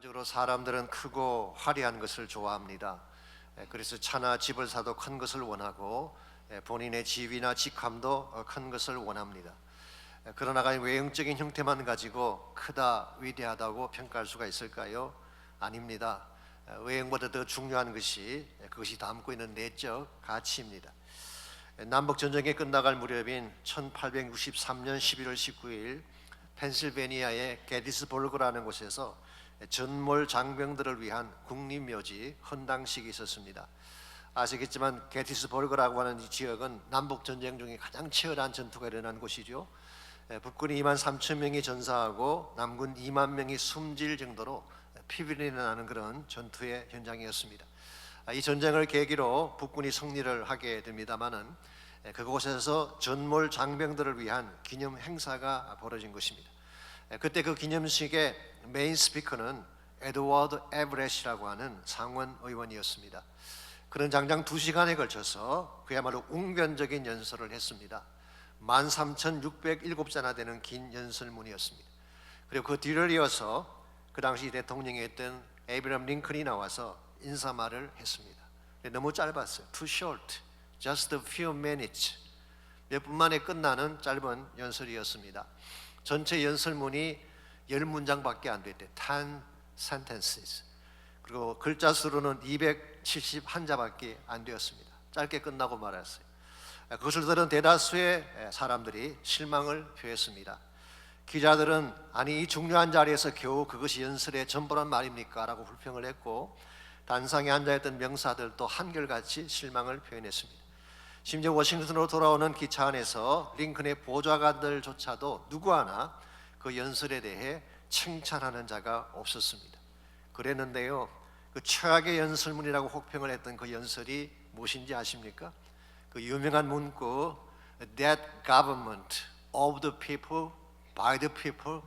일반적으로 사람들은 크고 화려한 것을 좋아합니다. 그래서 차나 집을 사도 큰 것을 원하고 본인의 지위나 직함도 큰 것을 원합니다. 그러나 외형적인 형태만 가지고 크다, 위대하다고 평가할 수가 있을까요? 아닙니다. 외형보다 더 중요한 것이 그것이 담고 있는 내적 가치입니다. 남북 전쟁이 끝나갈 무렵인 1863년 11월 19일 펜실베니아의 게티스버그라는 곳에서 전몰 장병들을 위한 국립묘지 헌당식이 있었습니다. 아시겠지만 게티스버그라고 하는 이 지역은 남북 전쟁 중에 가장 치열한 전투가 일어난 곳이죠. 북군이 2만 3천 명이 전사하고 남군 2만 명이 숨질 정도로 피비린내 나는 그런 전투의 현장이었습니다. 이 전쟁을 계기로 북군이 승리를 하게 됩니다마는 그곳에서 전몰 장병들을 위한 기념 행사가 벌어진 것입니다. 그때 그 기념식의 메인 스피커는 에드워드 에브렛이라고 하는 상원 의원이었습니다. 그는 장장 2시간에 걸쳐서 그야말로 웅변적인 연설을 했습니다. 13,607자나 되는 긴 연설문이었습니다. 그리고 그 뒤를 이어서 그 당시 대통령이었던 에이브러함 링컨이 나와서 인사말을 했습니다. 너무 짧았어요. Too short, just a few minutes. 몇 분 만에 끝나는 짧은 연설이었습니다. 전체 연설문이 10문장밖에 안 됐대. 10 sentences. 그리고 글자 수로는 271자밖에 안 되었습니다. 짧게 끝나고 말았어요. 그것을 들은 대다수의 사람들이 실망을 표했습니다. 기자들은 아니 이 중요한 자리에서 겨우 그것이 연설의 전부란 말입니까? 라고 불평을 했고 단상에 앉아있던 명사들도 한결같이 실망을 표현했습니다. 심지어 워싱턴으로 돌아오는 기차 안에서 링컨의 보좌관들조차도 누구 하나 그 연설에 대해 칭찬하는 자가 없었습니다. 그랬는데요, 그 최악의 연설문이라고 혹평을 했던 그 연설이 무엇인지 아십니까? 그 유명한 문구 That government of the people, by the people,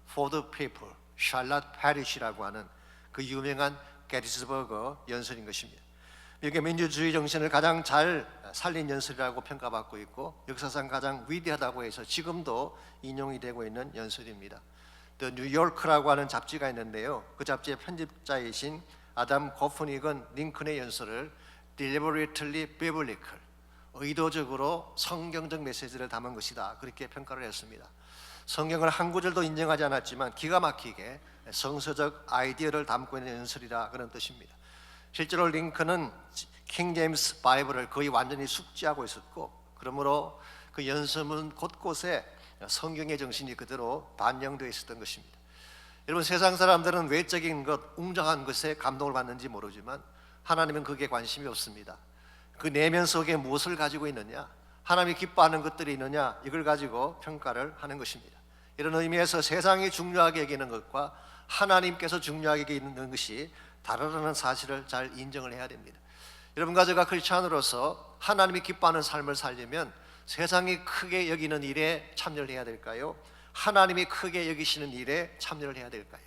for the people shall not perish라고 하는 그 유명한 게티스버그 연설인 것입니다. 미국의 민주주의 정신을 가장 잘 살린 연설이라고 평가받고 있고 역사상 가장 위대하다고 해서 지금도 인용이 되고 있는 연설입니다. The New York라고 하는 잡지가 있는데요, 그 잡지의 편집자이신 아담 고프닉은 링컨의 연설을 deliberately biblical, 의도적으로 성경적 메시지를 담은 것이다, 그렇게 평가를 했습니다. 성경을 한 구절도 인정하지 않았지만 기가 막히게 성서적 아이디어를 담고 있는 연설이라 그런 뜻입니다. 실제로 링컨은 킹 제임스 바이블을 거의 완전히 숙지하고 있었고 그러므로 그 연설문 곳곳에 성경의 정신이 그대로 반영되어 있었던 것입니다. 여러분, 세상 사람들은 외적인 것, 웅장한 것에 감동을 받는지 모르지만 하나님은 그게 관심이 없습니다. 그 내면 속에 무엇을 가지고 있느냐, 하나님이 기뻐하는 것들이 있느냐, 이걸 가지고 평가를 하는 것입니다. 이런 의미에서 세상이 중요하게 여기는 것과 하나님께서 중요하게 여기는 것이 다르다는 사실을 잘 인정을 해야 됩니다. 여러분과 제가 크리스찬으로서 하나님이 기뻐하는 삶을 살려면 세상이 크게 여기는 일에 참여를 해야 될까요? 하나님이 크게 여기시는 일에 참여를 해야 될까요?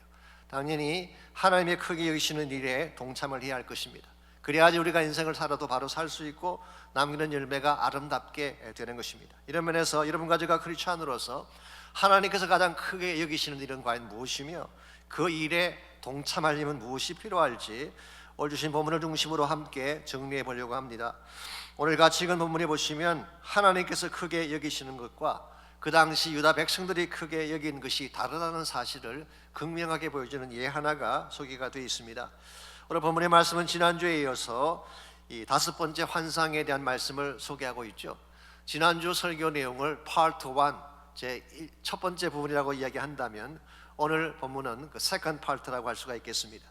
당연히 하나님이 크게 여기시는 일에 동참을 해야 할 것입니다. 그래야지 우리가 인생을 살아도 바로 살 수 있고 남기는 열매가 아름답게 되는 것입니다. 이런 면에서 여러분과 제가 크리스찬으로서 하나님께서 가장 크게 여기시는 일은 과연 무엇이며 그 일에 동참하려면 무엇이 필요할지 오늘 주신 본문을 중심으로 함께 정리해 보려고 합니다. 오늘 같이 읽은 본문에 보시면 하나님께서 크게 여기시는 것과 그 당시 유다 백성들이 크게 여긴 것이 다르다는 사실을 극명하게 보여주는 예 하나가 소개가 되어 있습니다. 오늘 본문의 말씀은 지난주에 이어서 이 5번째 환상에 대한 말씀을 소개하고 있죠. 지난주 설교 내용을 파트 1, 제 첫 번째 부분이라고 이야기한다면 오늘 본문은 그 세컨드 파트라고 할 수가 있겠습니다.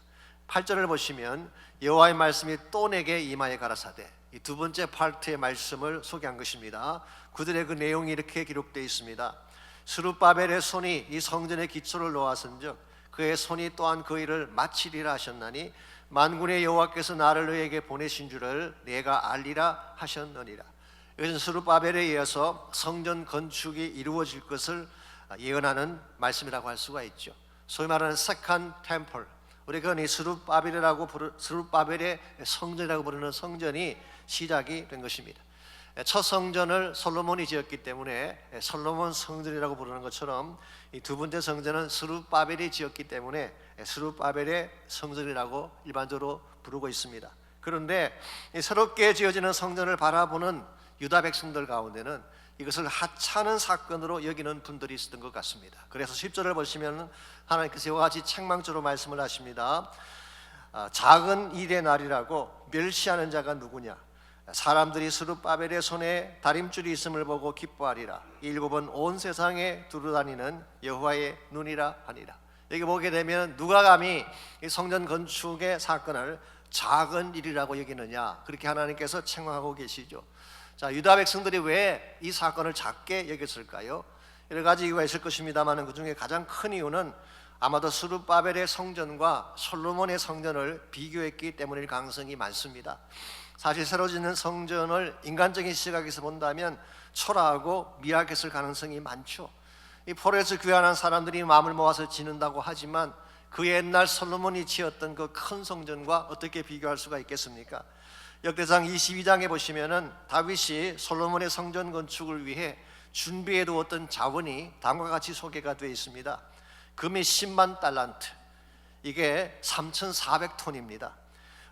8절을 보시면 여호와의 말씀이 또 내게 임하여 가라사대, 이 두 번째 파트의 말씀을 소개한 것입니다. 그들의 그 내용이 이렇게 기록되어 있습니다. 스룹바벨의 손이 이 성전의 기초를 놓았은즉 그의 손이 또한 그 일을 마치리라 하셨나니 만군의 여호와께서 나를 너에게 보내신 줄을 내가 알리라 하셨느니라. 이것은 스룹바벨에 의해서 성전 건축이 이루어질 것을 예언하는 말씀이라고 할 수가 있죠. 소위 말하는 세컨드 템플, 우리가 이 스룹바벨의 성전이라고 부르는 성전이 시작이 된 것입니다. 첫 성전을 솔로몬이 지었기 때문에 솔로몬 성전이라고 부르는 것처럼 이 두 번째 성전은 스룹바벨이 지었기 때문에 스룹바벨의 성전이라고 일반적으로 부르고 있습니다. 그런데 새롭게 지어지는 성전을 바라보는 유다 백성들 가운데는 이것을 하찮은 사건으로 여기는 분들이 있었던 것 같습니다. 그래서 10절을 보시면 하나님께서 이와 같이 책망조로 말씀을 하십니다. 작은 일의 날이라고 멸시하는 자가 누구냐? 사람들이 스룹바벨의 손에 다림줄이 있음을 보고 기뻐하리라. 일곱은 온 세상에 두루다니는 여호와의 눈이라 하니라. 여기 보게 되면 누가 감히 이 성전 건축의 사건을 작은 일이라고 여기느냐, 그렇게 하나님께서 책망하고 계시죠. 자, 유다 백성들이 왜 이 사건을 작게 여겼을까요? 여러 가지 이유가 있을 것입니다만 그 중에 가장 큰 이유는 아마도 스룹바벨의 성전과 솔로몬의 성전을 비교했기 때문일 가능성이 많습니다. 사실 새로 짓는 성전을 인간적인 시각에서 본다면 초라하고 미약했을 가능성이 많죠. 이 포로에서 귀환한 사람들이 마음을 모아서 짓는다고 하지만 그 옛날 솔로몬이 지었던 그 큰 성전과 어떻게 비교할 수가 있겠습니까? 역대상 22장에 보시면은 다윗이 솔로몬의 성전 건축을 위해 준비해 두었던 자원이 다음과 같이 소개가 되어 있습니다. 금이 10만 달란트, 이게 3,400톤입니다.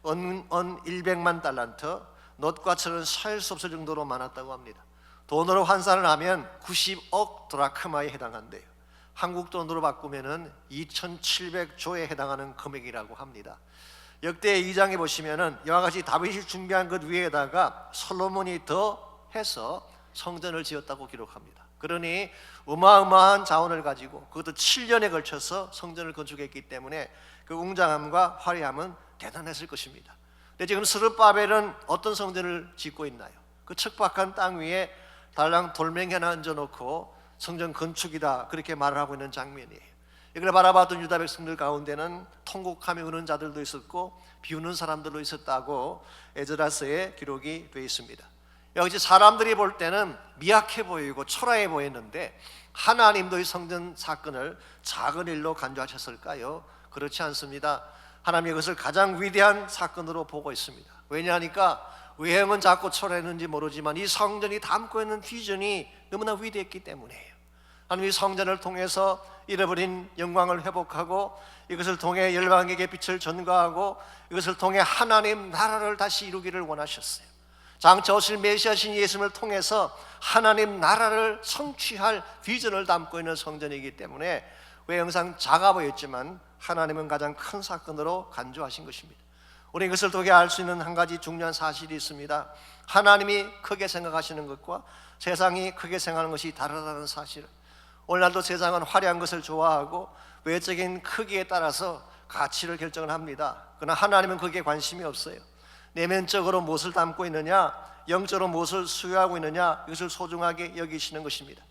은 100만 달란트, 놋과 철은 살 수 없을 정도로 많았다고 합니다. 돈으로 환산을 하면 90억 드라크마에 해당한대요. 한국 돈으로 바꾸면은 2,700조에 해당하는 금액이라고 합니다. 역대 2장에 보시면은 이와 같이 다윗이 준비한 것 위에다가 솔로몬이 더해서 성전을 지었다고 기록합니다. 그러니 어마어마한 자원을 가지고 그것도 7년에 걸쳐서 성전을 건축했기 때문에 그 웅장함과 화려함은 대단했을 것입니다. 근데 지금 스룹바벨은 어떤 성전을 짓고 있나요? 그 척박한 땅 위에 달랑 돌멩이 하나 얹어놓고 성전 건축이다, 그렇게 말을 하고 있는 장면이에요. 이걸 바라봤던 유다 백성들 가운데는 통곡하며 우는 자들도 있었고 비우는 사람들도 있었다고 에스라서에 기록이 되어 있습니다. 역시 사람들이 볼 때는 미약해 보이고 초라해 보였는데 하나님도 이 성전 사건을 작은 일로 간주하셨을까요? 그렇지 않습니다. 하나님이 이것을 가장 위대한 사건으로 보고 있습니다. 왜냐하니까 외형은 작고 초라했는지 모르지만 이 성전이 담고 있는 비전이 너무나 위대했기 때문이에요. 하나님이 성전을 통해서 잃어버린 영광을 회복하고 이것을 통해 열방에게 빛을 전가하고 이것을 통해 하나님 나라를 다시 이루기를 원하셨어요. 장차 오실 메시아신 예수님을 통해서 하나님 나라를 성취할 비전을 담고 있는 성전이기 때문에 외형상 작아 보였지만 하나님은 가장 큰 사건으로 간주하신 것입니다. 우리 이것을 통해 알 수 있는 한 가지 중요한 사실이 있습니다. 하나님이 크게 생각하시는 것과 세상이 크게 생각하는 것이 다르다는 사실을. 오늘날도 세상은 화려한 것을 좋아하고 외적인 크기에 따라서 가치를 결정을 합니다. 그러나 하나님은 거기에 관심이 없어요. 내면적으로 무엇을 담고 있느냐, 영적으로 무엇을 수여하고 있느냐, 이것을 소중하게 여기시는 것입니다.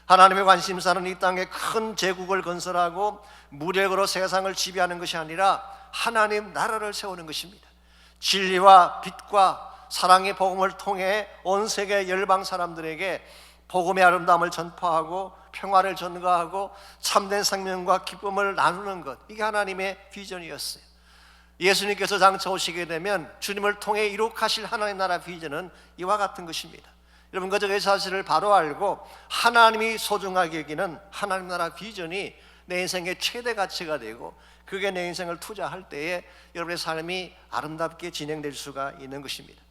하나님의 관심사는 이 땅에 큰 제국을 건설하고 무력으로 세상을 지배하는 것이 아니라 하나님 나라를 세우는 것입니다. 진리와 빛과 사랑의 복음을 통해 온 세계 열방 사람들에게 복음의 아름다움을 전파하고 평화를 전가하고 참된 생명과 기쁨을 나누는 것, 이게 하나님의 비전이었어요. 예수님께서 장차 오시게 되면 주님을 통해 이룩하실 하나님 나라 비전은 이와 같은 것입니다. 여러분, 그 사실을 바로 알고 하나님이 소중하게 여기는 하나님 나라 비전이 내 인생의 최대 가치가 되고 그게 내 인생을 투자할 때에 여러분의 삶이 아름답게 진행될 수가 있는 것입니다.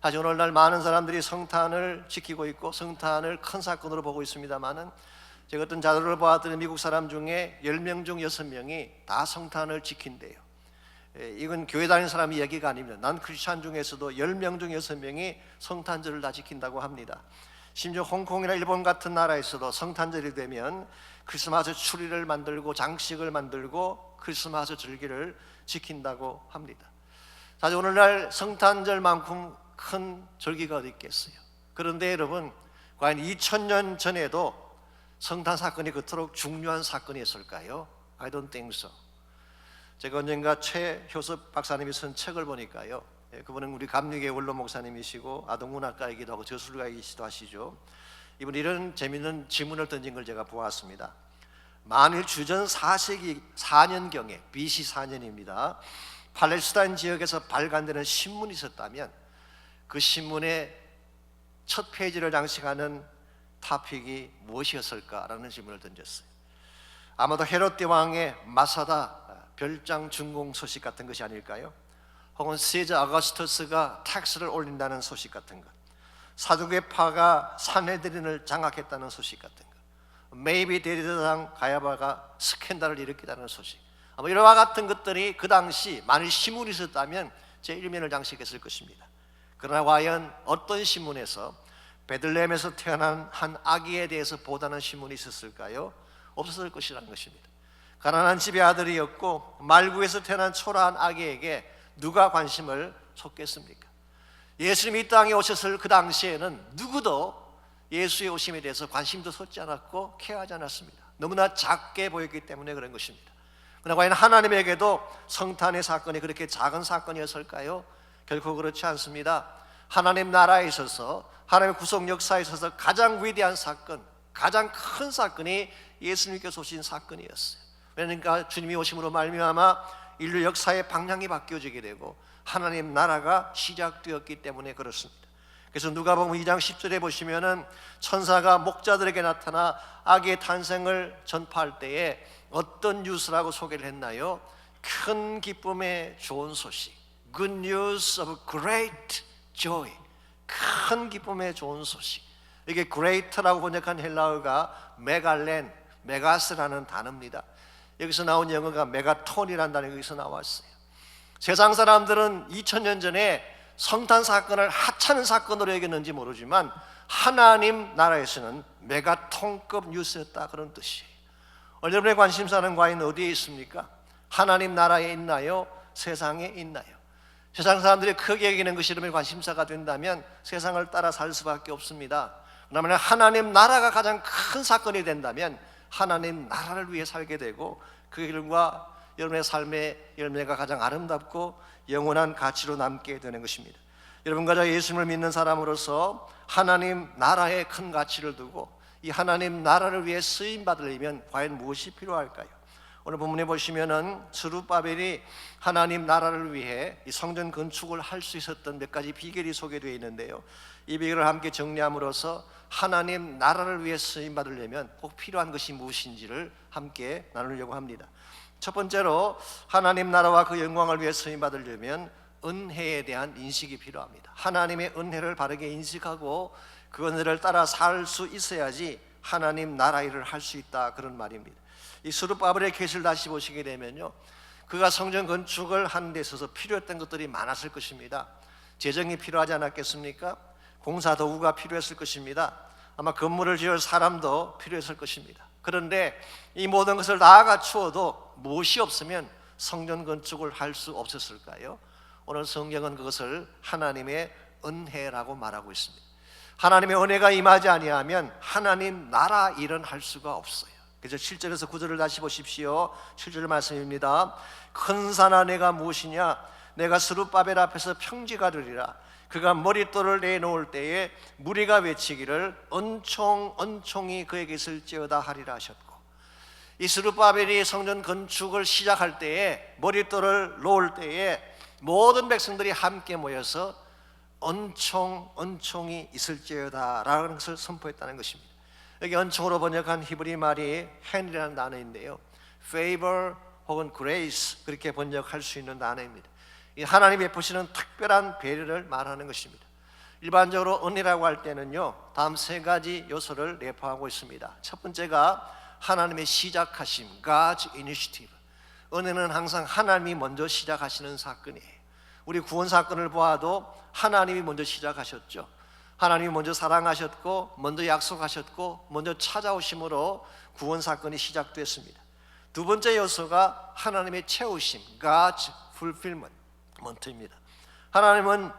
사실 오늘날 많은 사람들이 성탄을 지키고 있고 성탄을 큰 사건으로 보고 있습니다만은 제가 어떤 자료를 보았더니 미국 사람 중에 10명 중 6명이 다 성탄을 지킨대요. 이건 교회 다니는 사람 이야기가 아닙니다. 난 크리스찬 중에서도 10명 중 6명이 성탄절을 다 지킨다고 합니다. 심지어 홍콩이나 일본 같은 나라에서도 성탄절이 되면 크리스마스 추리를 만들고 장식을 만들고 크리스마스 절기를 지킨다고 합니다. 사실 오늘날 성탄절만큼 큰 절기가 어디 있겠어요. 그런데 여러분, 과연 2000년 전에도 성탄 사건이 그토록 중요한 사건이었을까요? I don't think so. 제가 언젠가 최효섭 박사님이 쓴 책을 보니까요, 그분은 우리 감리교회 원로 목사님이시고 아동문학가이기도 하고 저술가이기도 하시죠. 이분이 이런 재미있는 질문을 던진 걸 제가 보았습니다. 만일 주전 4세기 4년경에 BC 4년입니다 팔레스타인 지역에서 발간되는 신문이 있었다면 그 신문의 첫 페이지를 장식하는 토픽이 무엇이었을까라는 질문을 던졌어요. 아마도 헤롯 왕의 마사다 별장 준공 소식 같은 것이 아닐까요? 혹은 시저 아거스투스가 텍스를 올린다는 소식 같은 것, 사두개파가 산헤드린을 장악했다는 소식 같은 것, 메이비 대리대장 가야바가 스캔들을 일으키다는 소식, 아마 이와 같은 것들이 그 당시 만일 신문이 있었다면 제1면을 장식했을 것입니다. 그러나 과연 어떤 신문에서 베들레헴에서 태어난 한 아기에 대해서 보다는 신문이 있었을까요? 없었을 것이라는 것입니다. 가난한 집의 아들이었고 말구에서 태어난 초라한 아기에게 누가 관심을 쏟겠습니까? 예수님이 이 땅에 오셨을 그 당시에는 누구도 예수의 오심에 대해서 관심도 쏟지 않았고 케어하지 않았습니다. 너무나 작게 보였기 때문에 그런 것입니다. 그러나 과연 하나님에게도 성탄의 사건이 그렇게 작은 사건이었을까요? 결코 그렇지 않습니다. 하나님 나라에 있어서, 하나님의 구속 역사에 있어서 가장 위대한 사건, 가장 큰 사건이 예수님께서 오신 사건이었어요. 그러니까 주님이 오심으로 말미암아 인류 역사의 방향이 바뀌어지게 되고 하나님 나라가 시작되었기 때문에 그렇습니다. 그래서 누가복음 2장 10절에 보시면은 천사가 목자들에게 나타나 아기의 탄생을 전파할 때에 어떤 뉴스라고 소개를 했나요? 큰 기쁨의 좋은 소식, Good news of great joy, 큰 기쁨의 좋은 소식. 이게 great라고 번역한 헬라어가 메갈렌, 메가스라는 단어입니다. 여기서 나온 영어가 메가톤이라는 단어가 여기서 나왔어요. 세상 사람들은 2000년 전에 성탄 사건을 하찮은 사건으로 여겼는지 모르지만 하나님 나라에서는 메가톤급 뉴스였다, 그런 뜻이에요. 여러분의 관심사는 과연 어디에 있습니까? 하나님 나라에 있나요? 세상에 있나요? 세상 사람들이 크게 여기는 것이 여러분의 관심사가 된다면 세상을 따라 살 수밖에 없습니다. 그러면 하나님 나라가 가장 큰 사건이 된다면 하나님 나라를 위해 살게 되고 그 결과 여러분의 삶의 열매가 가장 아름답고 영원한 가치로 남게 되는 것입니다. 여러분과 저 예수님을 믿는 사람으로서 하나님 나라에 큰 가치를 두고 이 하나님 나라를 위해 쓰임 받으려면 과연 무엇이 필요할까요? 오늘 본문에 보시면은 스룹바벨이 하나님 나라를 위해 이 성전 건축을 할 수 있었던 몇 가지 비결이 소개되어 있는데요. 이 비결을 함께 정리함으로써 하나님 나라를 위해 쓰임 받으려면 꼭 필요한 것이 무엇인지를 함께 나누려고 합니다. 첫 번째로 하나님 나라와 그 영광을 위해 쓰임 받으려면 은혜에 대한 인식이 필요합니다. 하나님의 은혜를 바르게 인식하고 그 은혜를 따라 살 수 있어야지 하나님 나라 일을 할 수 있다, 그런 말입니다. 이 스룹바벨의 케이스를 다시 보시게 되면요, 그가 성전 건축을 하는 데 있어서 필요했던 것들이 많았을 것입니다. 재정이 필요하지 않았겠습니까? 공사 도구가 필요했을 것입니다. 아마 건물을 지을 사람도 필요했을 것입니다. 그런데 이 모든 것을 다 갖추어도 무엇이 없으면 성전 건축을 할 수 없었을까요? 오늘 성경은 그것을 하나님의 은혜라고 말하고 있습니다. 하나님의 은혜가 임하지 아니하면 하나님 나라 일은 할 수가 없어요. 그래서 7절에서 9절을 다시 보십시오. 7절 말씀입니다. 큰 산아 내가 무엇이냐? 내가 스룹바벨 앞에서 평지가 되리라. 그가 머릿돌을 내놓을 때에 무리가 외치기를 은총 은총이 그에게 있을지어다 하리라 하셨고, 이 스룹바벨이 성전 건축을 시작할 때에 머릿돌을 놓을 때에 모든 백성들이 함께 모여서 은총 은총이 있을지어다 라는 것을 선포했다는 것입니다. 여기 은총으로 번역한 히브리 말이 hand이라는 단어인데요, favor 혹은 grace 그렇게 번역할 수 있는 단어입니다. 이 하나님이 베푸시는 특별한 배려를 말하는 것입니다. 일반적으로 은혜라고 할 때는요, 다음 세 가지 요소를 내포하고 있습니다. 첫 번째가 하나님의 시작하심, God's initiative. 은혜는 항상 하나님이 먼저 시작하시는 사건이에요. 우리 구원 사건을 보아도 하나님이 먼저 시작하셨죠. 하나님이 먼저 사랑하셨고 먼저 약속하셨고 먼저 찾아오심으로 구원 사건이 시작됐습니다. 두 번째 요소가 하나님의 채우심, God's fulfillment입니다. 하나님은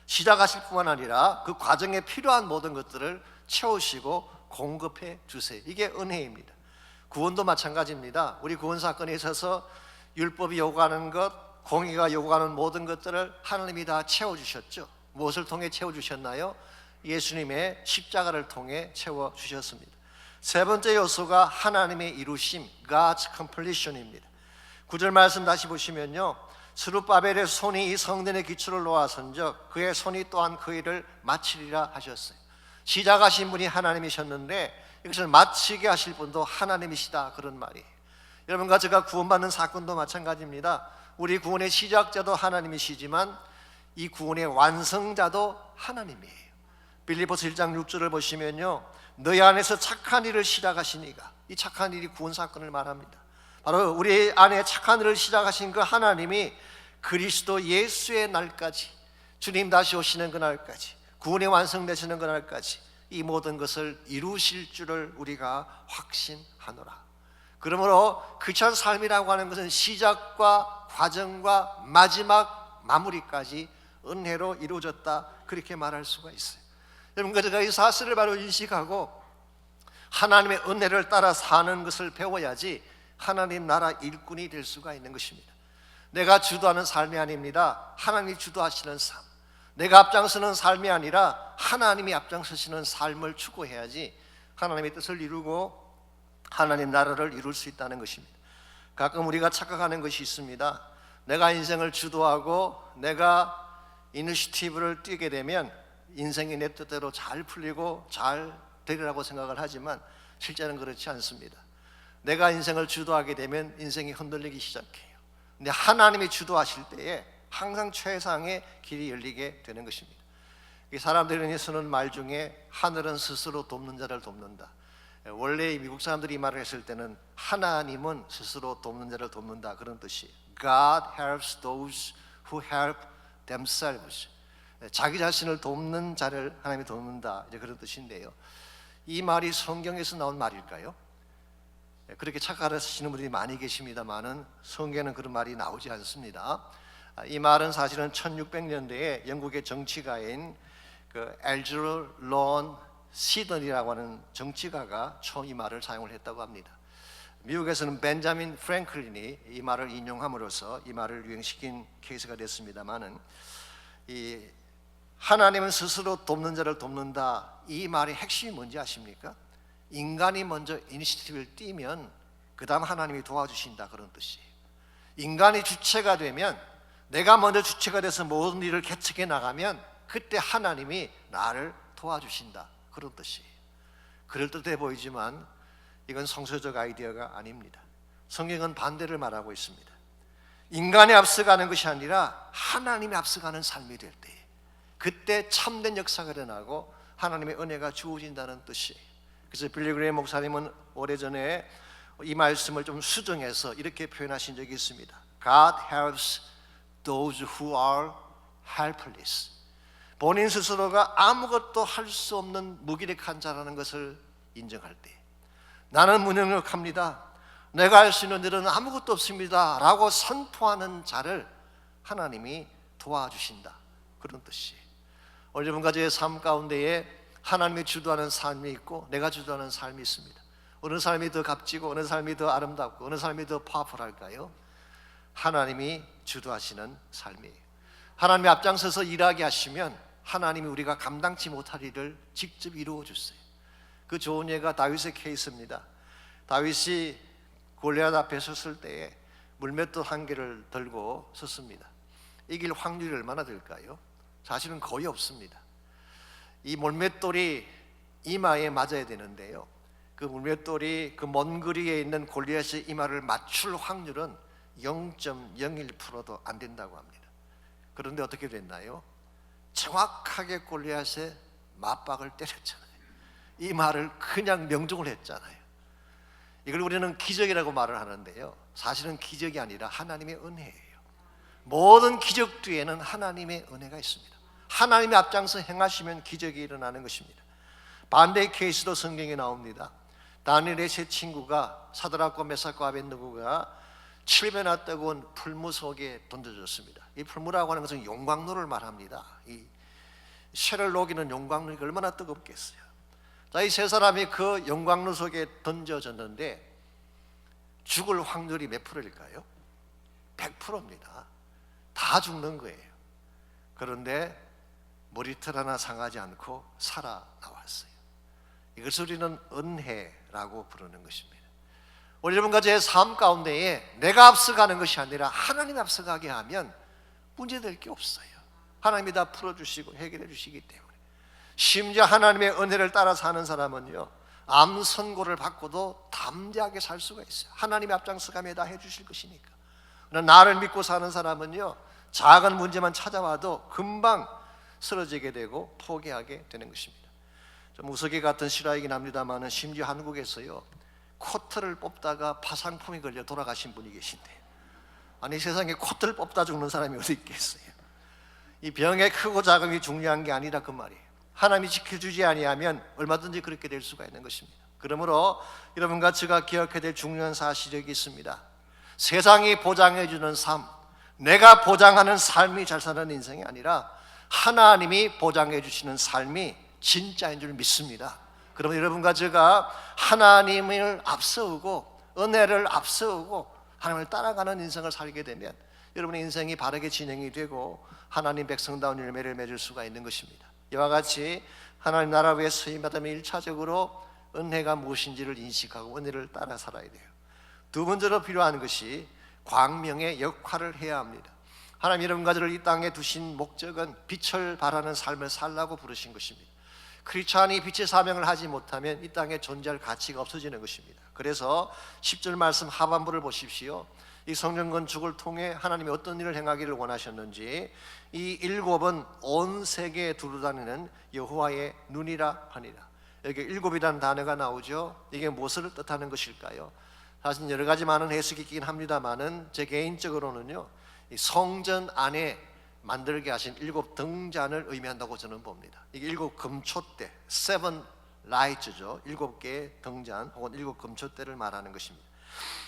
시작하실 뿐만 아니라 그 과정에 필요한 모든 것들을 채우시고 공급해 주세요. 이게 은혜입니다. 구원도 마찬가지입니다. 우리 구원 사건에 있어서 율법이 요구하는 것, 공의가 요구하는 모든 것들을 하나님이 다 채워주셨죠. 무엇을 통해 채워주셨나요? 예수님의 십자가를 통해 채워주셨습니다. 세 번째 요소가 하나님의 이루심, God's completion입니다. 9절 말씀 다시 보시면요, 스룹바벨의 손이 이 성전의 기초를 놓아선적 그의 손이 또한 그 일을 마치리라 하셨어요. 시작하신 분이 하나님이셨는데 이것을 마치게 하실 분도 하나님이시다, 그런 말이에요. 여러분과 제가 구원받는 사건도 마찬가지입니다. 우리 구원의 시작자도 하나님이시지만 이 구원의 완성자도 하나님이에요. 빌립보서 1장 6절을 보시면요, 너희 안에서 착한 일을 시작하시니가, 이 착한 일이 구원 사건을 말합니다. 바로 우리 안에 착한 일을 시작하신 그 하나님이 그리스도 예수의 날까지, 주님 다시 오시는 그날까지, 구원이 완성되시는 그날까지 이 모든 것을 이루실 줄을 우리가 확신하노라. 그러므로 크리스천 삶이라고 하는 것은 시작과 과정과 마지막 마무리까지 은혜로 이루어졌다, 그렇게 말할 수가 있어요. 여러분, 제가 이 사실을 바로 인식하고 하나님의 은혜를 따라 사는 것을 배워야지 하나님 나라 일꾼이 될 수가 있는 것입니다. 내가 주도하는 삶이 아닙니다. 하나님이 주도하시는 삶, 내가 앞장서는 삶이 아니라 하나님이 앞장서시는 삶을 추구해야지 하나님의 뜻을 이루고 하나님 나라를 이룰 수 있다는 것입니다. 가끔 우리가 착각하는 것이 있습니다. 내가 인생을 주도하고 내가 이니시티브를 띄게 되면 인생이 내 뜻대로 잘 풀리고 잘 되리라고 생각을 하지만 실제는 그렇지 않습니다. 내가 인생을 주도하게 되면 인생이 흔들리기 시작해요. 근데 하나님이 주도하실 때에 항상 최상의 길이 열리게 되는 것입니다. 사람들이 쓰는 말 중에 하늘은 스스로 돕는 자를 돕는다. 원래 미국 사람들이 이 말을 했을 때는 하나님은 스스로 돕는 자를 돕는다, 그런 뜻이에요. God helps those who help themselves. 자기 자신을 돕는 자를 하나님이 돕는다, 이제 그런 뜻인데요. 이 말이 성경에서 나온 말일까요? 그렇게 착각하시는 분들이 많이 계십니다만은 성경에는 그런 말이 나오지 않습니다. 이 말은 사실은 1600년대에 영국의 정치가인 그 엘즈러 론 시던이라고 하는 정치가가 처음 이 말을 사용을 했다고 합니다. 미국에서는 벤자민 프랭클린이 이 말을 인용함으로써 이 말을 유행시킨 케이스가 됐습니다만은, 이 하나님은 스스로 돕는 자를 돕는다, 이 말의 핵심이 뭔지 아십니까? 인간이 먼저 이니시티브를 띄면 그 다음 하나님이 도와주신다, 그런 뜻이에요. 인간이 주체가 되면, 내가 먼저 주체가 돼서 모든 일을 개척해 나가면 그때 하나님이 나를 도와주신다, 그런 뜻이에요. 그럴듯해 보이지만 이건 성서적 아이디어가 아닙니다. 성경은 반대를 말하고 있습니다. 인간이 앞서가는 것이 아니라 하나님이 앞서가는 삶이 될 때, 그때 참된 역사가 일어나고 하나님의 은혜가 주어진다는 뜻이에요. 그래서 빌리 그레이엄 목사님은 오래전에 이 말씀을 좀 수정해서 이렇게 표현하신 적이 있습니다. God helps those who are helpless. 본인 스스로가 아무것도 할 수 없는 무기력한 자라는 것을 인정할 때, 나는 무능력합니다, 내가 할 수 있는 일은 아무것도 없습니다 라고 선포하는 자를 하나님이 도와주신다, 그런 뜻이에요. 오늘 여러분과 저의 삶 가운데에 하나님이 주도하는 삶이 있고 내가 주도하는 삶이 있습니다. 어느 삶이 더 값지고 어느 삶이 더 아름답고 어느 삶이 더 파워풀할까요? 하나님이 주도하시는 삶이에요. 하나님이 앞장서서 일하게 하시면 하나님이 우리가 감당치 못할 일을 직접 이루어 주세요. 그 좋은 예가 다윗의 케이스입니다. 다윗이 골리앗 앞에 섰을 때에 물맷돌 한 개를 들고 섰습니다. 이길 확률이 얼마나 될까요? 사실은 거의 없습니다. 이 물맷돌이 이마에 맞아야 되는데요, 그 물맷돌이 그 먼 거리에 있는 골리앗의 이마를 맞출 확률은 0.01%도 안 된다고 합니다. 그런데 어떻게 됐나요? 정확하게 골리앗의 맞박을 때렸잖아요. 이 말을 그냥 명중을 했잖아요. 이걸 우리는 기적이라고 말을 하는데요, 사실은 기적이 아니라 하나님의 은혜예요. 모든 기적 뒤에는 하나님의 은혜가 있습니다. 하나님이 앞장서 행하시면 기적이 일어나는 것입니다. 반대의 케이스도 성경에 나옵니다. 다니엘의 세 친구가 사드락과 메삭과 아벳느고가 7배나 뜨거운 풀무 속에 던져졌습니다. 이 풀무라고 하는 것은 용광로를 말합니다. 이 쇠를 녹이는 용광로가 얼마나 뜨겁겠어요. 자, 이 세 사람이 그 용광로 속에 던져졌는데 죽을 확률이 몇 프로일까요? 100%입니다. 다 죽는 거예요. 그런데 머리털 하나 상하지 않고 살아나왔어요. 이것을 우리는 은혜라고 부르는 것입니다. 오늘 여러분과 제 삶 가운데에 내가 앞서가는 것이 아니라 하나님 앞서가게 하면 문제될 게 없어요. 하나님이 다 풀어주시고 해결해 주시기 때문에. 심지어 하나님의 은혜를 따라 사는 사람은요, 암 선고를 받고도 담대하게 살 수가 있어요. 하나님이 앞장서가며 다 해주실 것이니까. 그러나 나를 믿고 사는 사람은요, 작은 문제만 찾아와도 금방 쓰러지게 되고 포기하게 되는 것입니다. 좀 우스개 같은 실화이긴 합니다만 심지어 한국에서요, 코트를 뽑다가 파상풍이 걸려 돌아가신 분이 계신데, 아니 세상에 코트를 뽑다 죽는 사람이 어디 있겠어요. 이 병의 크고 작음이 중요한 게 아니라 그 말이에요. 하나님이 지켜주지 아니하면 얼마든지 그렇게 될 수가 있는 것입니다. 그러므로 여러분과 제가 기억해야 될 중요한 사실이 있습니다. 세상이 보장해 주는 삶, 내가 보장하는 삶이 잘 사는 인생이 아니라 하나님이 보장해 주시는 삶이 진짜인 줄 믿습니다. 그러면 여러분과 제가 하나님을 앞세우고 은혜를 앞세우고 하나님을 따라가는 인생을 살게 되면 여러분의 인생이 바르게 진행이 되고 하나님 백성다운 열매를 맺을 수가 있는 것입니다. 이와 같이 하나님 나라 위에 쓰임받으면 1차적으로 은혜가 무엇인지를 인식하고 은혜를 따라 살아야 돼요. 두 번째로 필요한 것이 광명의 역할을 해야 합니다. 하나님 여러분과 저를 이 땅에 두신 목적은 빛을 발하는 삶을 살라고 부르신 것입니다. 크리스찬이 빛의 사명을 하지 못하면 이 땅에 존재할 가치가 없어지는 것입니다. 그래서 10절 말씀 하반부를 보십시오. 이 성전 건축을 통해 하나님이 어떤 일을 행하기를 원하셨는지, 이 일곱은 온 세계에 두루다니는 여호와의 눈이라 하니라. 여기 일곱이라는 단어가 나오죠. 이게 무엇을 뜻하는 것일까요? 사실 여러 가지 많은 해석이 있긴 합니다만은 제 개인적으로는요, 이 성전 안에 만들게 하신 일곱 등잔을 의미한다고 저는 봅니다. 이게 일곱 금초대, seven lights죠. 일곱 개의 등잔 혹은 일곱 금초대를 말하는 것입니다.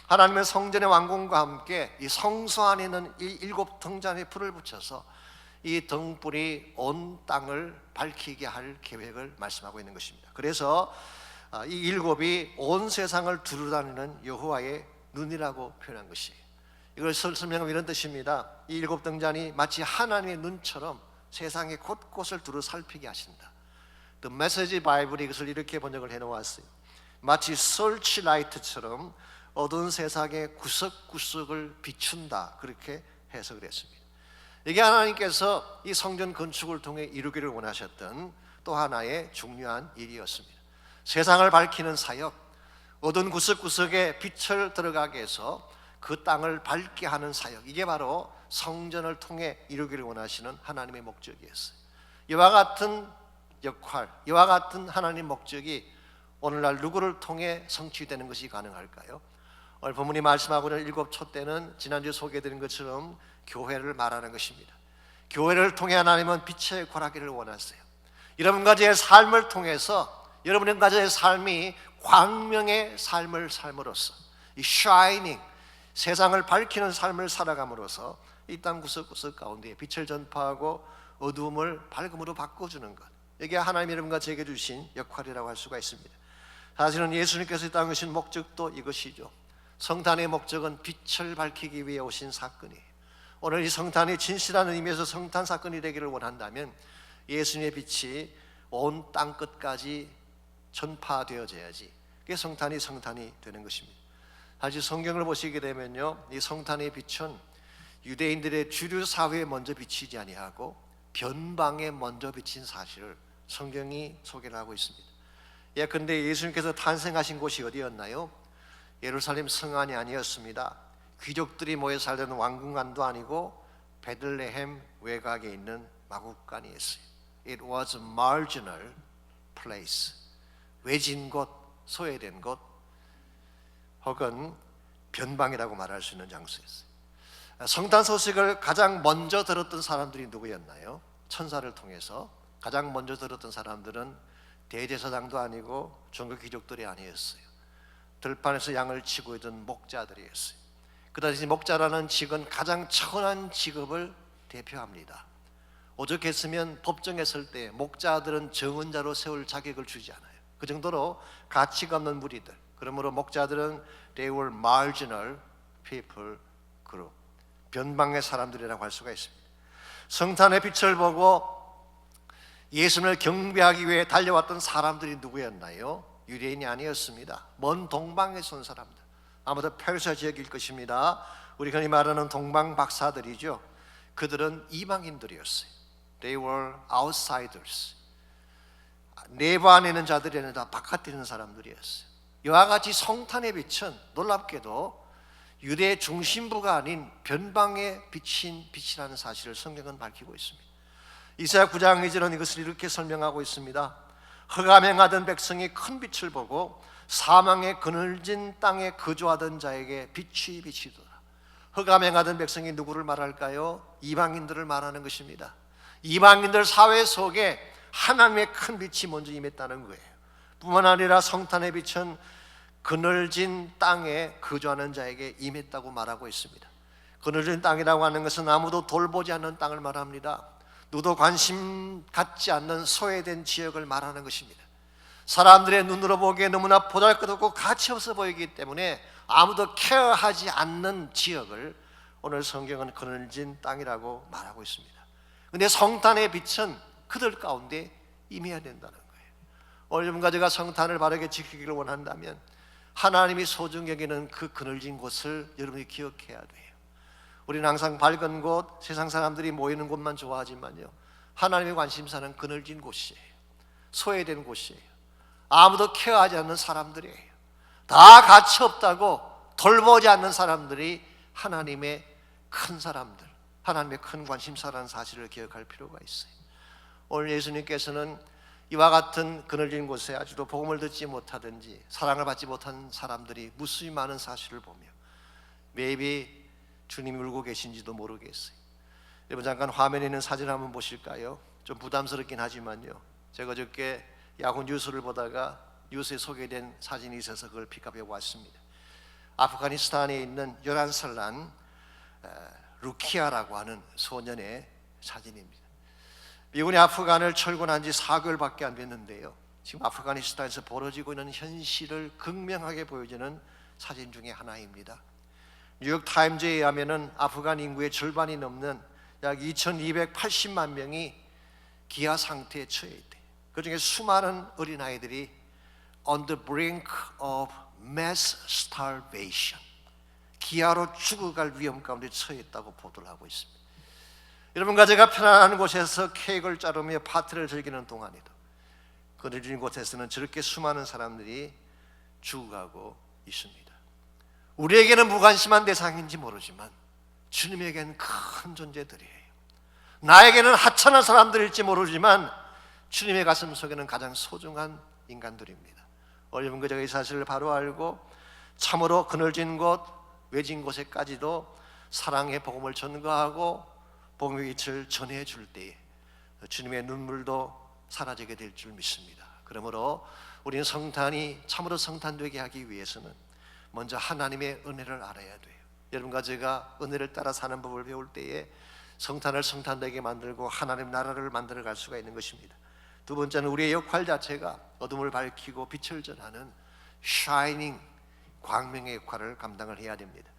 하나님의 성전의 완공과 함께 이 성소 안에 있는 이 일곱 등잔에 불을 붙여서 이 등불이 온 땅을 밝히게 할 계획을 말씀하고 있는 것입니다. 그래서 이 일곱이 온 세상을 두루다니는 여호와의 눈이라고 표현한 것이에요. 이걸 설명하면 이런 뜻입니다. 이 일곱 등잔이 마치 하나님의 눈처럼 세상의 곳곳을 두루 살피게 하신다. The Message Bible이 이것을 이렇게 번역을 해놓았어요. 마치 설치라이트처럼 어두운 세상의 구석구석을 비춘다, 그렇게 해석을 했습니다. 이게 하나님께서 이 성전 건축을 통해 이루기를 원하셨던 또 하나의 중요한 일이었습니다. 세상을 밝히는 사역, 어두운 구석구석에 빛을 들어가게 해서 그 땅을 밝게 하는 사역, 이게 바로 성전을 통해 이루기를 원하시는 하나님의 목적이었어요. 이와 같은 역할, 이와 같은 하나님의 목적이 오늘날 누구를 통해 성취되는 것이 가능할까요? 오늘 본문이 말씀하고 있는 일곱 촛대는 지난주에 소개해드린 것처럼 교회를 말하는 것입니다. 교회를 통해 하나님은 빛의 괄하기를 원하세요. 여러분과 제 삶을 통해서 여러분과 제 삶이 광명의 삶을 삶으로써 이 shining, 세상을 밝히는 삶을 살아감으로써 이 땅 구석구석 가운데 빛을 전파하고 어두움을 밝음으로 바꿔주는 것, 이게 하나님 여러분과 제게 주신 역할이라고 할 수가 있습니다. 사실은 예수님께서 이 땅에 오신 목적도 이것이죠. 성탄의 목적은 빛을 밝히기 위해 오신 사건이에요. 오늘 이 성탄이 진실한 의미에서 성탄 사건이 되기를 원한다면 예수님의 빛이 온 땅 끝까지 전파되어져야지 그게 성탄이 되는 것입니다. 사실 성경을 보시게 되면요, 이 성탄의 빛은 유대인들의 주류 사회에 먼저 비치지 아니하고 변방에 먼저 비친 사실을 성경이 소개를 하고 있습니다. 예컨대 예수님께서 탄생하신 곳이 어디였나요? 예루살렘 성안이 아니었습니다. 귀족들이 모여 살던 왕궁관도 아니고 베들레헴 외곽에 있는 마국간이었어요. It was a marginal place. 외진 곳, 소외된 곳, 혹은 변방이라고 말할 수 있는 장소였어요. 성탄 소식을 가장 먼저 들었던 사람들이 누구였나요? 천사를 통해서 가장 먼저 들었던 사람들은 대제사장도 아니고 종교 귀족들이 아니었어요. 들판에서 양을 치고 있던 목자들이었어요. 그 당시 목자라는 직은 가장 천한 직업을 대표합니다. 오죽했으면 법정에 설 때 목자들은 정언자로 세울 자격을 주지 않아요. 그 정도로 가치가 없는 무리들. 그러므로 목자들은 they were marginal people group, 변방의 사람들이라고 할 수가 있습니다. 성탄의 빛을 보고 예수님을 경배하기 위해 달려왔던 사람들이 누구였나요? 유대인이 아니었습니다. 먼 동방에서 온 사람들. 아마도 페르시아 지역일 것입니다. 우리 흔히 말하는 동방 박사들이죠. 그들은 이방인들이었어요. They were outsiders. 내부 안에 있는 자들이 아니라 바깥에 있는 사람들이었어요. 이와 같이 성탄의 빛은 놀랍게도 유대 중심부가 아닌 변방에 비친 빛이라는 사실을 성경은 밝히고 있습니다. 이사야 9장 2절은 이것을 이렇게 설명하고 있습니다. 흑암행하던 백성이 큰 빛을 보고 사망의 그늘진 땅에 거주하던 자에게 빛이 비치더라. 흑암행하던 백성이 누구를 말할까요? 이방인들을 말하는 것입니다. 이방인들 사회 속에 하나님의 큰 빛이 먼저 임했다는 거예요. 뿐만 아니라 성탄의 빛은 그늘진 땅에 거주하는 자에게 임했다고 말하고 있습니다. 그늘진 땅이라고 하는 것은 아무도 돌보지 않는 땅을 말합니다. 누구도 관심 갖지 않는 소외된 지역을 말하는 것입니다. 사람들의 눈으로 보기에 너무나 보잘것없고 가치 없어 보이기 때문에 아무도 케어하지 않는 지역을 오늘 성경은 그늘진 땅이라고 말하고 있습니다. 그런데 성탄의 빛은 그들 가운데 임해야 된다는 거예요. 오늘 여러분과 제가 성탄을 바르게 지키기를 원한다면 하나님이 소중히 여기는 그 그늘진 곳을 여러분이 기억해야 돼요. 우리는 항상 밝은 곳, 세상 사람들이 모이는 곳만 좋아하지만요, 하나님의 관심사는 그늘진 곳이에요. 소외된 곳이에요. 아무도 케어하지 않는 사람들이에요. 다 가치 없다고 돌보지 않는 사람들이 하나님의 큰 사람들, 하나님의 큰 관심사라는 사실을 기억할 필요가 있어요. 오늘 예수님께서는 이와 같은 그늘진 곳에 아직도 복음을 듣지 못하든지 사랑을 받지 못한 사람들이 무수히 많은 사실을 보며 maybe 주님이 울고 계신지도 모르겠어요. 여러분 잠깐 화면에 있는 사진 한번 보실까요? 좀 부담스럽긴 하지만요, 제가 어저께 야후 뉴스를 보다가 뉴스에 소개된 사진이 있어서 그걸 픽업해 왔습니다. 아프가니스탄에 있는 11살 난 루키아라고 하는 소년의 사진입니다. 미군이 아프간을 철군한 지 4개월밖에 안 됐는데요, 지금 아프가니스탄에서 벌어지고 있는 현실을 극명하게 보여주는 사진 중에 하나입니다. 뉴욕타임즈에 의하면 아프간 인구의 절반이 넘는 약 2280만 명이 기아 상태에 처해 있대. 그중에 수많은 어린아이들이 on the brink of mass starvation, 기아로 죽어갈 위험 가운데 처해 있다고 보도를 하고 있습니다. 여러분과 제가 편안한 곳에서 케이크를 자르며 파티를 즐기는 동안에도 그늘진 곳에서는 저렇게 수많은 사람들이 죽어가고 있습니다. 우리에게는 무관심한 대상인지 모르지만 주님에게는 큰 존재들이에요. 나에게는 하찮은 사람들일지 모르지만 주님의 가슴 속에는 가장 소중한 인간들입니다. 여러분과 제가 이 사실을 바로 알고 참으로 그늘진 곳, 외진 곳에까지도 사랑의 복음을 전가하고 복음의 빛을 전해줄 때에 주님의 눈물도 사라지게 될 줄 믿습니다. 그러므로 우리는 성탄이 참으로 성탄되게 하기 위해서는 먼저 하나님의 은혜를 알아야 돼요. 여러분과 제가 은혜를 따라 사는 법을 배울 때에 성탄을 성탄되게 만들고 하나님 나라를 만들어 갈 수가 있는 것입니다. 두 번째는 우리의 역할 자체가 어둠을 밝히고 빛을 전하는 샤이닝, 광명의 역할을 감당을 해야 됩니다.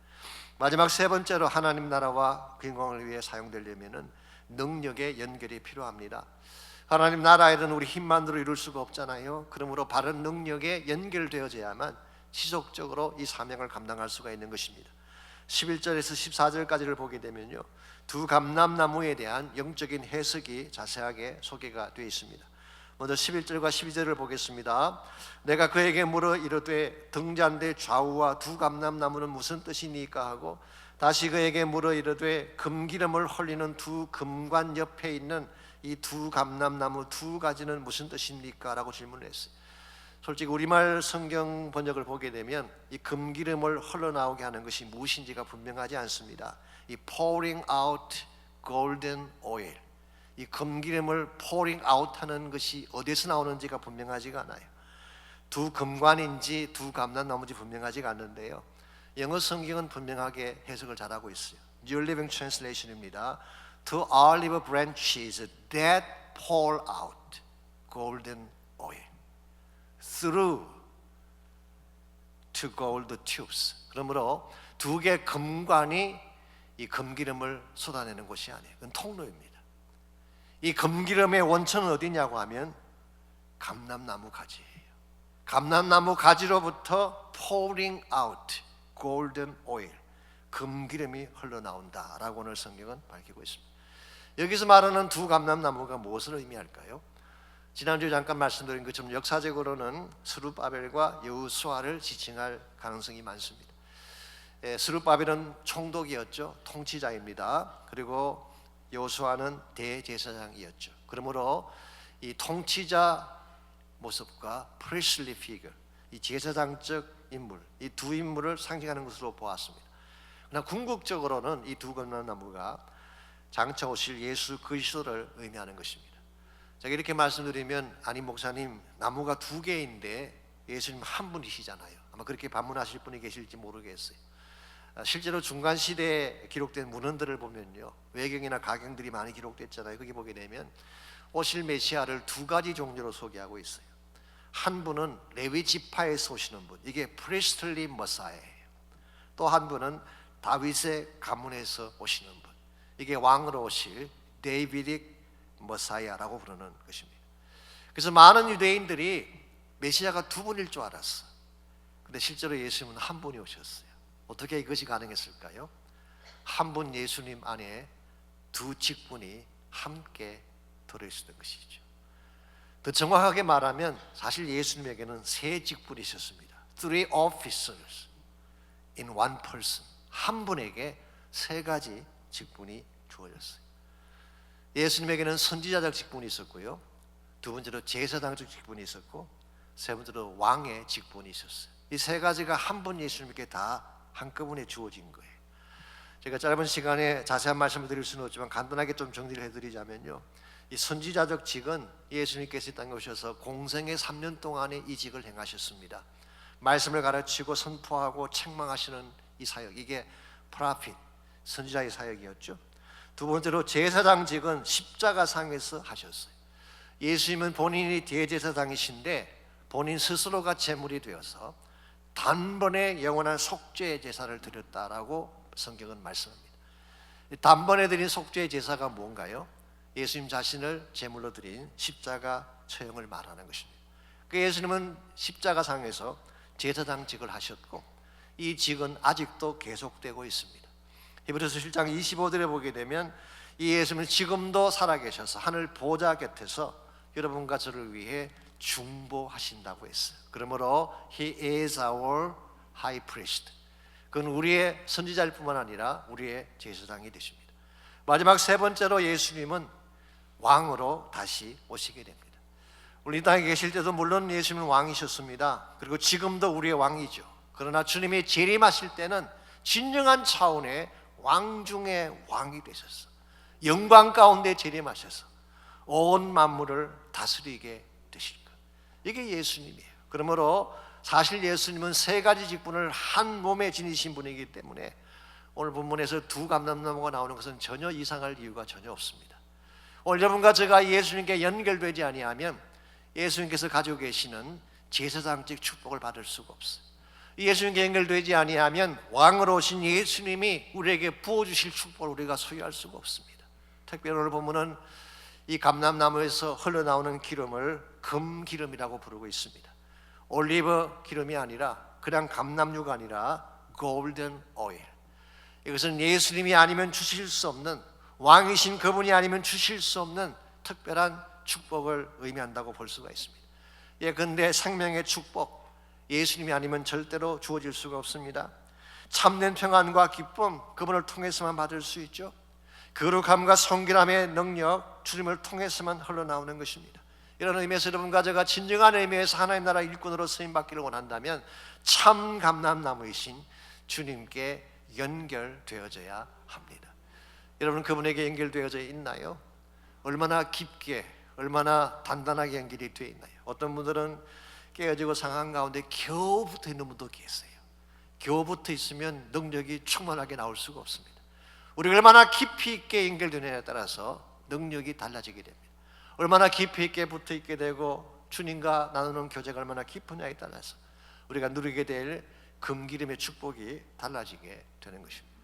마지막 세 번째로 하나님 나라와 그 영광을 위해 사용되려면 능력의 연결이 필요합니다. 하나님 나라에는 우리 힘만으로 이룰 수가 없잖아요. 그러므로 바른 능력에 연결되어져야만 지속적으로 이 사명을 감당할 수가 있는 것입니다. 11절에서 14절까지를 보게 되면요, 두 감람나무에 대한 영적인 해석이 자세하게 소개가 되어 있습니다. 먼저 11절과 12절을 보겠습니다. 내가 그에게 물어 이르되 등잔대 좌우와 두 감람나무는 무슨 뜻이니까 하고 다시 그에게 물어 이르되 금기름을 헐리는 두 금관 옆에 있는 이 두 감람나무 두 가지는 무슨 뜻입니까? 라고 질문을 했어요. 솔직히 우리말 성경 번역을 보게 되면 이 금기름을 흘러나오게 하는 것이 무엇인지가 분명하지 않습니다. 이 pouring out golden oil, 이 금기름을 pouring out 하는 것이 어디서 나오는지가 분명하지가 않아요. 두 금관인지 두 감람나무인지 분명하지가 않는데요, 영어 성경은 분명하게 해석을 잘하고 있어요. New Living Translation입니다. Two olive branches that pour out golden oil through two gold tubes. 그러므로 두 개의 금관이 이 금기름을 쏟아내는 곳이 아니에요. 그건 통로입니다. 이 금기름의 원천은 어디냐고 하면 감람나무 가지예요. 감람나무 가지로부터 pouring out golden oil, 금기름이 흘러나온다라고 오늘 성경은 밝히고 있습니다. 여기서 말하는 두 감람나무가 무엇을 의미할까요? 지난주에 잠깐 말씀드린 것처럼 역사적으로는 스룹바벨과 여호수아를 지칭할 가능성이 많습니다. 스룹바벨은 총독이었죠. 통치자입니다. 그리고 여호수아는 대제사장이었죠. 그러므로 이 통치자 모습과 priestly figure, 이 제사장적 인물, 이 두 인물을 상징하는 것으로 보았습니다. 그러나 궁극적으로는 이 두 감람나무가 장차 오실 예수 그리스도를 의미하는 것입니다. 제가 이렇게 말씀드리면, 아니 목사님, 나무가 두 개인데 예수님 한 분이시잖아요. 아마 그렇게 반문하실 분이 계실지 모르겠어요. 실제로 중간 시대에 기록된 문헌들을 보면요, 외경이나 가경들이 많이 기록됐잖아요. 거기 보게 되면 오실 메시아를 두 가지 종류로 소개하고 있어요. 한 분은 레위 지파에서 오시는 분, 이게 프리스틀리 머사예요. 또 한 분은 다윗의 가문에서 오시는 분, 이게 왕으로 오실 데이비딕 머사야라고 부르는 것입니다. 그래서 많은 유대인들이 메시아가 두 분일 줄 알았어. 근데 실제로 예수님은 한 분이 오셨어요. 어떻게 이것이 가능했을까요? 한 분 예수님 안에 두 직분이 함께 들어있었던 것이죠. 더 정확하게 말하면 사실 예수님에게는 세 직분이 있었습니다. Three officers in one person. 한 분에게 세 가지 직분이 주어졌어요. 예수님에게는 선지자적 직분이 있었고요, 두 번째로 제사장적 직분이 있었고, 세 번째로 왕의 직분이 있었어요. 이 세 가지가 한 분 예수님께 다 한꺼번에 주어진 거예요. 제가 짧은 시간에 자세한 말씀을 드릴 수는 없지만 간단하게 좀 정리를 해드리자면요, 이 선지자적 직은 예수님께서 이 땅에 오셔서 공생의 3년 동안에 이 직을 행하셨습니다. 말씀을 가르치고 선포하고 책망하시는 이 사역, 이게 프라핏, 선지자의 사역이었죠. 두 번째로 제사장직은 십자가상에서 하셨어요. 예수님은 본인이 대제사장이신데 본인 스스로가 제물이 되어서 단번에 영원한 속죄의 제사를 드렸다라고 성경은 말씀합니다. 단번에 드린 속죄의 제사가 뭔가요? 예수님 자신을 제물로 드린 십자가 처형을 말하는 것입니다. 그 예수님은 십자가상에서 제사장직을 하셨고, 이 직은 아직도 계속되고 있습니다. 히브리서 7장 25절에 보게 되면 이 예수님은 지금도 살아계셔서 하늘 보좌 곁에서 여러분과 저를 위해 중보하신다고 했어요. 그러므로 He is our high priest. 그건 우리의 선지자일 뿐만 아니라 우리의 제사장이 되십니다. 마지막 세 번째로 예수님은 왕으로 다시 오시게 됩니다. 우리 이 땅에 계실 때도 물론 예수님은 왕이셨습니다. 그리고 지금도 우리의 왕이죠. 그러나 주님이 재림하실 때는 진정한 차원의 왕 중의 왕이 되셔서 영광 가운데 재림하셔서 온 만물을 다스리게 되실 것, 이게 예수님이에요. 그러므로 사실 예수님은 세 가지 직분을 한 몸에 지니신 분이기 때문에 오늘 본문에서 두 감람나무가 나오는 것은 전혀 이상할 이유가 전혀 없습니다. 오늘 여러분과 제가 예수님께 연결되지 아니하면 예수님께서 가지고 계시는 제사장직 축복을 받을 수가 없어요. 예수님께 연결되지 아니하면 왕으로 오신 예수님이 우리에게 부어주실 축복을 우리가 소유할 수가 없습니다. 특별히 오늘 보면은 이 감람나무에서 흘러나오는 기름을 금기름이라고 부르고 있습니다. 올리브 기름이 아니라 그냥 감람유가 아니라 골든 오일. 이것은 예수님이 아니면 주실 수 없는, 왕이신 그분이 아니면 주실 수 없는 특별한 축복을 의미한다고 볼 수가 있습니다. 근데 생명의 축복, 예수님이 아니면 절대로 주어질 수가 없습니다. 참된 평안과 기쁨, 그분을 통해서만 받을 수 있죠. 거룩함과 성결함의 능력, 주님을 통해서만 흘러나오는 것입니다. 이런 의미에서 여러분과 제가 진정한 의미에서 하나님 나라 일꾼으로 쓰임받기를 원한다면 참 감람나무이신 주님께 연결되어져야 합니다. 여러분, 그분에게 연결되어져 있나요? 얼마나 깊게, 얼마나 단단하게 연결이 되어 있나요? 어떤 분들은 깨어지고 상한 가운데 겨우 붙어 있는 분도 계세요. 겨우 붙어 있으면 능력이 충만하게 나올 수가 없습니다. 우리가 얼마나 깊이 있게 연결되느냐에 따라서 능력이 달라지게 됩니다. 얼마나 깊이 있게 붙어 있게 되고 주님과 나누는 교제가 얼마나 깊으냐에 따라서 우리가 누리게 될 금기름의 축복이 달라지게 되는 것입니다.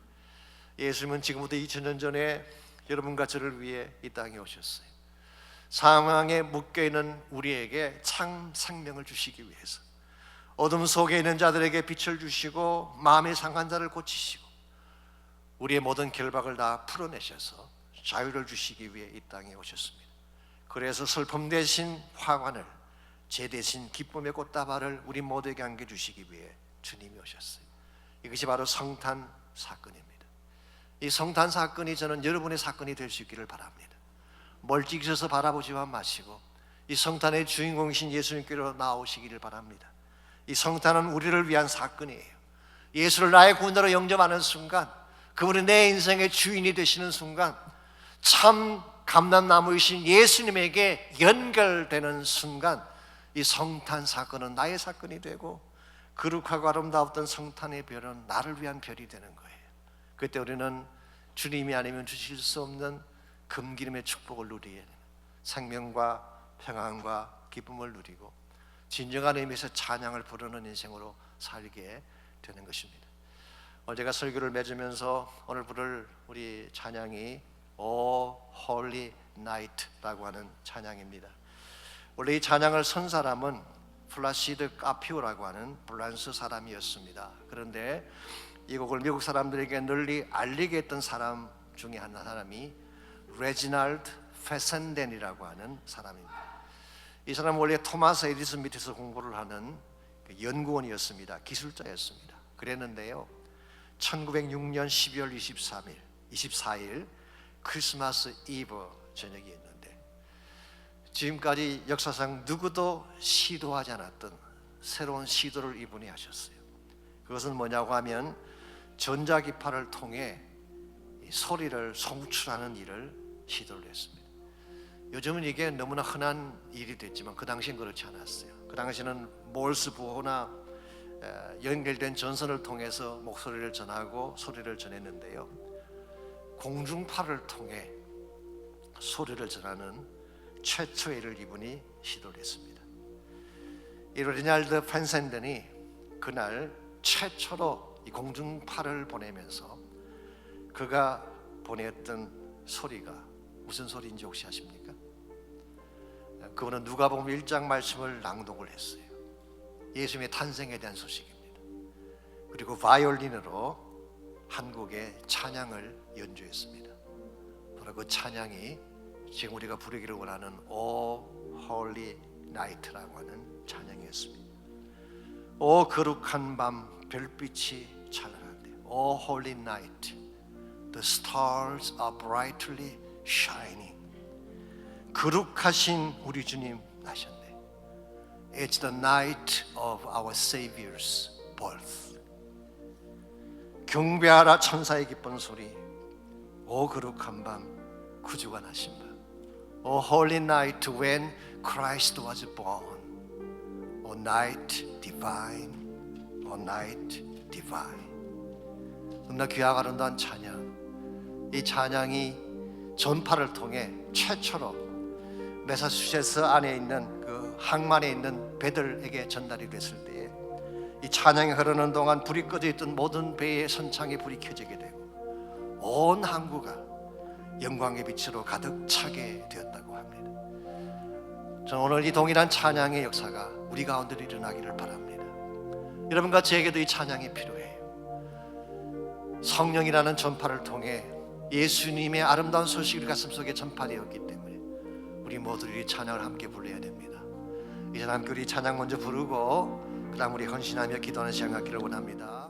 예수님은 지금부터 2000년 전에 여러분과 저를 위해 이 땅에 오셨어요. 상황에 묶여있는 우리에게 참 생명을 주시기 위해서, 어둠 속에 있는 자들에게 빛을 주시고 마음의 상한 자를 고치시고 우리의 모든 결박을 다 풀어내셔서 자유를 주시기 위해 이 땅에 오셨습니다. 그래서 슬픔 대신 화관을, 죄 대신 기쁨의 꽃다발을 우리 모두에게 안겨주시기 위해 주님이 오셨어요. 이것이 바로 성탄 사건입니다. 이 성탄 사건이 저는 여러분의 사건이 될 수 있기를 바랍니다. 멀찍이 서서 바라보지만 마시고 이 성탄의 주인공이신 예수님께로 나오시기를 바랍니다. 이 성탄은 우리를 위한 사건이에요. 예수를 나의 구원자로 영접하는 순간, 그분이 내 인생의 주인이 되시는 순간, 참 감람나무이신 예수님에게 연결되는 순간 이 성탄 사건은 나의 사건이 되고 거룩하고 아름다웠던 성탄의 별은 나를 위한 별이 되는 거예요. 그때 우리는 주님이 아니면 주실 수 없는 금기름의 축복을 누리게 되는, 생명과 평안과 기쁨을 누리고 진정한 의미에서 찬양을 부르는 인생으로 살게 되는 것입니다. 제가 설교를 맺으면서 오늘 부를 우리 찬양이 O Holy Night라고 하는 찬양입니다. 원래 이 찬양을 쓴 사람은 플라시드 카피오라고 하는 프랑스 사람이었습니다. 그런데 이 곡을 미국 사람들에게 널리 알리게 했던 사람 중에 한 사람이 레지날드 페센덴이라고 하는 사람입니다. 이 사람은 원래 토마스 에디슨 밑에서 공부를 하는 연구원이었습니다. 기술자였습니다. 그랬는데요, 1906년 12월 24일 크리스마스 이브 저녁이었는데 지금까지 역사상 누구도 시도하지 않았던 새로운 시도를 이분이 하셨어요. 그것은 뭐냐고 하면 전자기파를 통해 소리를 송출하는 일을 시도를 했습니다. 요즘은 이게 너무나 흔한 일이 됐지만 그 당시엔 그렇지 않았어요. 그 당시에는 몰스 부호나 연결된 전선을 통해서 목소리를 전하고 소리를 전했는데요, 공중파를 통해 소리를 전하는 최초의 일을 이분이 시도를 했습니다. 이 레지날드 펜센덴이 그날 최초로 이 공중파를 보내면서 그가 보냈던 소리가 무슨 소리인지 혹시 아십니까? 그분은 누가복음 1장 말씀을 낭독을 했어요. 예수님의 탄생에 대한 소식입니다. 그리고 바이올린으로 한국의 찬양을 연주했습니다. 바로 그 찬양이 지금 우리가 부르기를 원하는 O Holy Night라고 하는 찬양이었습니다. 오 거룩한 밤 별빛이 찬란한데, O Holy Night, the stars are brightly shining. 거룩하신 우리 주님 나셨네. It's the night of our Savior's birth. 경배하라 천사의 기쁜 소리. 오 거룩한 밤 구주가 나신 밤. O holy night when Christ was born. O night divine. O night divine. 너무나 귀하고 아름다운 찬양. 이 찬양이 전파를 통해 최초로 매사추세츠 안에 있는 그 항만에 있는 배들에게 전달이 됐을 때에 이 찬양이 흐르는 동안 불이 꺼져 있던 모든 배의 선창에 불이 켜지게 되고 온 항구가 영광의 빛으로 가득 차게 되었다고 합니다. 저는 오늘 이 동일한 찬양의 역사가 우리 가운데 일어나기를 바랍니다. 여러분과 저에게도 이 찬양이 필요해요. 성령이라는 전파를 통해 예수님의 아름다운 소식이 가슴속에 전파되었기 때문에 우리 모두 이 찬양을 함께 불러야 됩니다. 이제 함께 우리 찬양 먼저 부르고 그 다음 우리 헌신하며 기도하는 시간 갖기를 원합니다.